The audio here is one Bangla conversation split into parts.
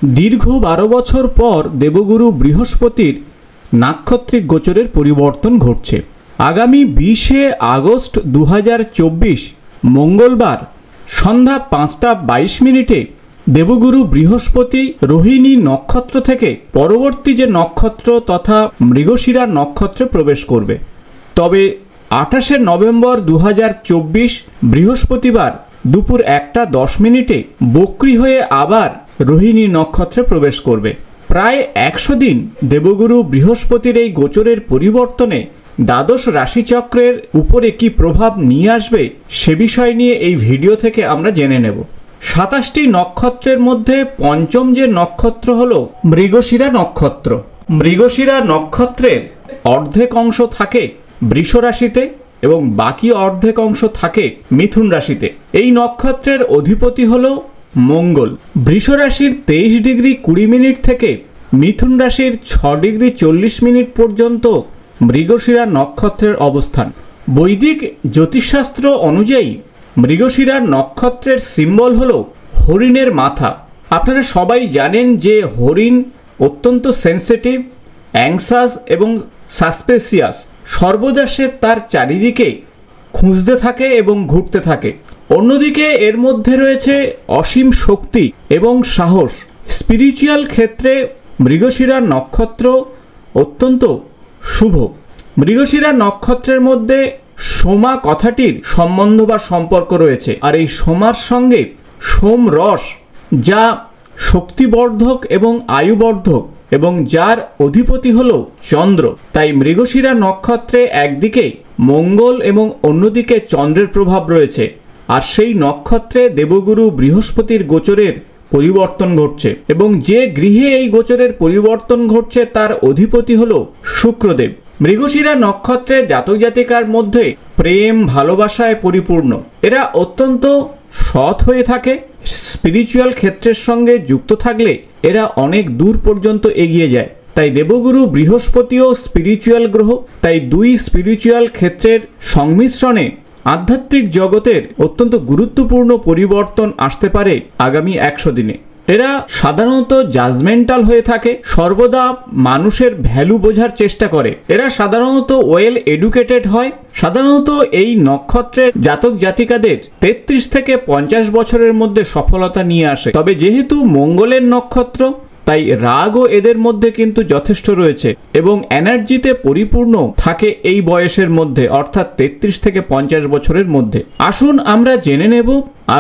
দীর্ঘ 12 বছর পর দেবগুরু বৃহস্পতির নাক্ষত্রিক গোচরের পরিবর্তন ঘটছে। আগামী 20 আগস্ট 2024 মঙ্গলবার সন্ধ্যা 5:22 দেবগুরু বৃহস্পতি রোহিণী নক্ষত্র থেকে পরবর্তী যে নক্ষত্র তথা মৃগশিরা নক্ষত্রে প্রবেশ করবে। তবে 28 নভেম্বর 2024 বৃহস্পতিবার দুপুর 1:10 বক্রী হয়ে আবার রোহিণী নক্ষত্রে প্রবেশ করবে। প্রায় 100 দিন দেবগুরু বৃহস্পতির এই গোচরের পরিবর্তনে দ্বাদশ রাশিচক্রের উপরে কি প্রভাব নিয়ে আসবে সে বিষয় নিয়ে এই ভিডিও থেকে আমরা জেনে নেব। 27টি নক্ষত্রের মধ্যে পঞ্চম যে নক্ষত্র হলো মৃগশিরা নক্ষত্র। মৃগশিরা নক্ষত্রের অর্ধেক অংশ থাকে বৃষ রাশিতে এবং বাকি অর্ধেক অংশ থাকে মিথুন রাশিতে। এই নক্ষত্রের অধিপতি হলো মঙ্গল। বৃষ রাশির 23 ডিগ্রি 20 মিনিট থেকে মিথুন রাশির 6 ডিগ্রি 40 মিনিট পর্যন্ত মৃগশিরা নক্ষত্রের অবস্থান। বৈদিক জ্যোতিষশাস্ত্র অনুযায়ী মৃগশিরা নক্ষত্রের সিম্বল হলো হরিণের মাথা। আপনারা সবাই জানেন যে হরিণ অত্যন্ত সেন্সিটিভ, অ্যাংসাস এবং সাসপেসিয়াস। সর্বদা সে তার চারিদিকে খুঁজতে থাকে এবং ঘুরতে থাকে। অন্যদিকে এর মধ্যে রয়েছে অসীম শক্তি এবং সাহস। স্পিরিচুয়াল ক্ষেত্রে মৃগশিরা নক্ষত্র অত্যন্ত শুভ। মৃগশিরা নক্ষত্রের মধ্যে সোমা কথাটির সম্বন্ধ বা সম্পর্ক রয়েছে। আর এই সোমার সঙ্গে সোম রস, যা শক্তিবর্ধক এবং আয়ুবর্ধক এবং যার অধিপতি হল চন্দ্র। তাই মৃগশিরা নক্ষত্রে একদিকে মঙ্গল এবং অন্যদিকে চন্দ্রের প্রভাব রয়েছে। আর সেই নক্ষত্রে দেবগুরু বৃহস্পতির গোচরের পরিবর্তন ঘটছে এবং যে গৃহে এই গোচরের পরিবর্তন ঘটছে তার অধিপতি হল শুক্রদেব। মৃগশিরা নক্ষত্রে জাতক জাতিকার মধ্যে প্রেম ভালোবাসায় পরিপূর্ণ। এরা অত্যন্ত সৎ হয়ে থাকে। স্পিরিচুয়াল ক্ষেত্রের সঙ্গে যুক্ত থাকলে এরা অনেক দূর পর্যন্ত এগিয়ে যায়। তাই দেবগুরু বৃহস্পতিও স্পিরিচুয়াল গ্রহ। তাই দুই স্পিরিচুয়াল ক্ষেত্রের সংমিশ্রণে আধ্যাত্মিক জগতের অত্যন্ত গুরুত্বপূর্ণ পরিবর্তন আসতে পারে আগামী 100 দিনে। এরা সাধারণত জাজমেন্টাল হয়ে থাকে, সর্বদা মানুষের ভ্যালু বোঝার চেষ্টা করে। এরা সাধারণত ওয়েল এডুকেটেড হয়। সাধারণত এই নক্ষত্রের জাতক জাতিকাদের 33 থেকে 50 বছরের মধ্যে সফলতা নিয়ে আসে। তবে যেহেতু মঙ্গলের নক্ষত্র, তাই রাগও এদের মধ্যে কিন্তু যথেষ্ট রয়েছে এবং এনার্জিতে পরিপূর্ণ থাকে এই বয়সের মধ্যে, অর্থাৎ 33 থেকে 50 বছরের মধ্যে। আসুন আমরা জেনে নেব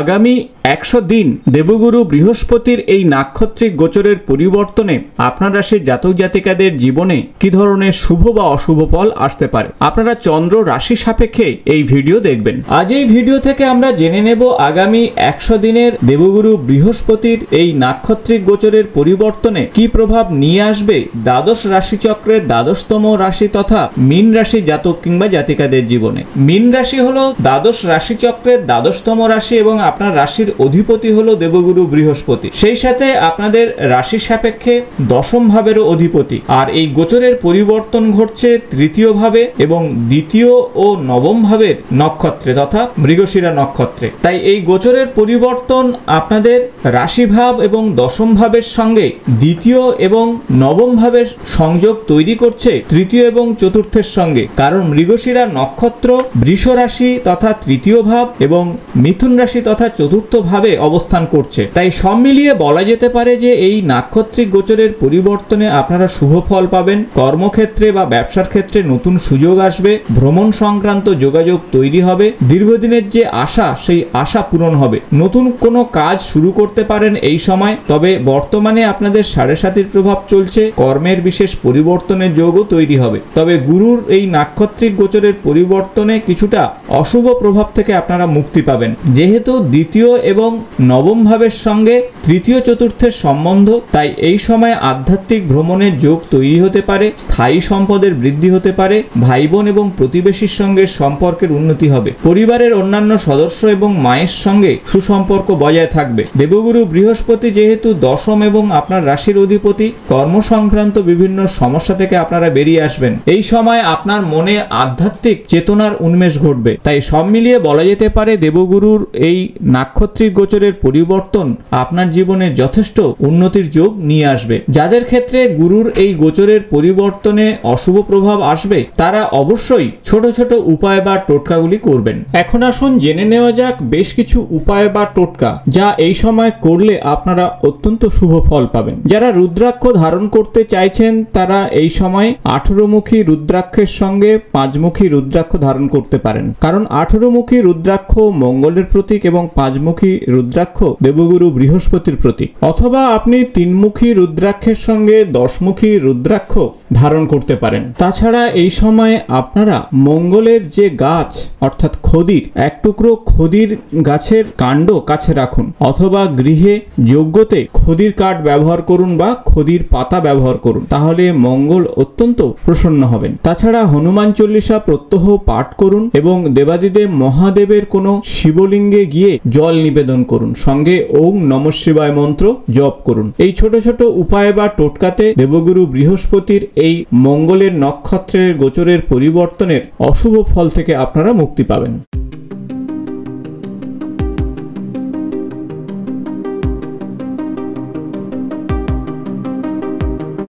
আগামী 100 দিন দেবগুরু বৃহস্পতির এই নাক্ষত্রিক গোচরের পরিবর্তনে আপনার রাশির জাতক জাতিকাদের জীবনে কি ধরনের শুভ বা অশুভ ফল আসতে পারে। আপনারা চন্দ্র রাশি সাপেক্ষে এই ভিডিও দেখবেন। আজ এই ভিডিও থেকে আমরা জেনে নেব আগামী 100 দিনের দেবগুরু বৃহস্পতির এই নাক্ষত্রিক গোচরের পরিবর্তনে কি প্রভাব নিয়ে আসবে দ্বাদশ রাশিচক্রের দ্বাদশতম রাশি তথা মীন রাশি জাতক কিংবা জাতিকাদের জীবনে। মীন রাশি হলো দ্বাদশ রাশিচক্রের দ্বাদশতম রাশি এবং আপনার রাশির অধিপতি হলো দেবগুরু বৃহস্পতি। সেই সাথে আপনাদের রাশির সাপেক্ষে দশম ভাবেরও অধিপতি। আর এই গোচরের পরিবর্তন ঘটছে তৃতীয় ভাবে এবং দ্বিতীয় ও নবম ভাবের নক্ষত্রে তথা মৃগশিরা নক্ষত্রে। তাই এই গোচরের পরিবর্তন আপনাদের রাশিভাব এবং দশম ভাবের সঙ্গে দ্বিতীয় এবং নবম ভাবের সংযোগ তৈরি করছে তৃতীয় এবং চতুর্থের সঙ্গে। কারণ মৃগশিরা নক্ষত্র বৃষ রাশি তথা তৃতীয় ভাব এবং মিথুন রাশি তথা চতুর্থ ভাবে অবস্থান করছে। তাই সব মিলিয়ে বলা যেতে পারে যে এই নাক্ষত্রিক গোচরের পরিবর্তনে আপনারা শুভ ফল পাবেন। কর্মক্ষেত্রে বা ব্যবসার ক্ষেত্রে নতুন সুযোগ আসবে, ভ্রমণ সংক্রান্ত যোগাযোগ তৈরি হবে, দীর্ঘদিনের যে আশা সেই আশা পূরণ হবে, নতুন কোনো কাজ শুরু করতে পারেন এই সময়। তবে বর্তমানে আপনাদের 7.5 প্রভাব চলছে, কর্মের বিশেষ পরিবর্তনের যোগও তৈরি হবে। তবে গুরুর এই নাক্ষত্রিক গোচরের পরিবর্তনে কিছুটা অশুভ প্রভাব থেকে আপনারা মুক্তি পাবেন। যেহেতু দ্বিতীয় এবং নবম ভাবের সঙ্গে তৃতীয় চতুর্থের সম্বন্ধ, তাই এই সময় আধ্যাত্মিক ভ্রমণের যোগ তৈরি হতে পারে, স্থায়ী সম্পদের বৃদ্ধি হতে পারে, ভাই বোন এবং প্রতিবেশীর সঙ্গে সম্পর্কের উন্নতি হবে, পরিবারের অন্যান্য সদস্য এবং মায়ের সঙ্গে সুসম্পর্ক বজায় থাকবে। দেবগুরু বৃহস্পতি যেহেতু দশম এবং আপনার রাশির অধিপতি, কর্ম সংক্রান্ত বিভিন্ন সমস্যা থেকে আপনারা বেরিয়ে আসবেন। এই সময় আপনার মনে আধ্যাত্মিক চেতনার উন্মেষ ঘটবে। তাই সব মিলিয়ে বলা যেতে পারে দেবগুরুর এই এই নাক্ষত্রিক গোচরের পরিবর্তন আপনার জীবনে যথেষ্ট উন্নতির যোগ নিয়ে আসবে। যাদের ক্ষেত্রে গুরুর এই গোচরের পরিবর্তনে অশুভ প্রভাব আসবে তারা অবশ্যই ছোট ছোট উপায় বা টোটকাগুলি করবেন। এখন আসুন জেনে নেওয়া যাক বেশ কিছু উপায় বা টোটকা যা এই সময় করলে আপনারা অত্যন্ত শুভ ফল পাবেন। যারা রুদ্রাক্ষ ধারণ করতে চাইছেন তারা এই সময় 18মুখী রুদ্রাক্ষের সঙ্গে 5মুখী রুদ্রাক্ষ ধারণ করতে পারেন, কারণ 18মুখী রুদ্রাক্ষ মঙ্গলের প্রতীক এবং 5মুখী রুদ্রাক্ষ দেবগুরু বৃহস্পতির প্রতীক। অথবা আপনি 3মুখী রুদ্রাক্ষের সঙ্গে 10মুখী রুদ্রাক্ষ ধারণ করতে পারেন। তাছাড়া এই সময় আপনারা মঙ্গলের যে গাছ অর্থাৎ খদির, এক টুকরো খদির গাছের কাণ্ড কাছে রাখুন, অথবা গৃহে যজ্ঞতে খদির কাঠ ব্যবহার করুন বা খদির পাতা ব্যবহার করুন, তাহলে মঙ্গল অত্যন্ত প্রসন্ন হবেন। তাছাড়া হনুমান চল্লিশা প্রত্যহ পাঠ করুন এবং দেবাদিদেব মহাদেবের কোনো শিবলিঙ্গে গিয়ে জল নিবেদন করুন, সঙ্গে ওম নমঃ শিবায় মন্ত্র জপ করুন। এই ছোট ছোট উপায় বা টোটকাতে দেবগুরু বৃহস্পতির এই মঙ্গলের নক্ষত্রের গোচরের পরিবর্তনের অশুভ ফল থেকে আপনারা মুক্তি পাবেন।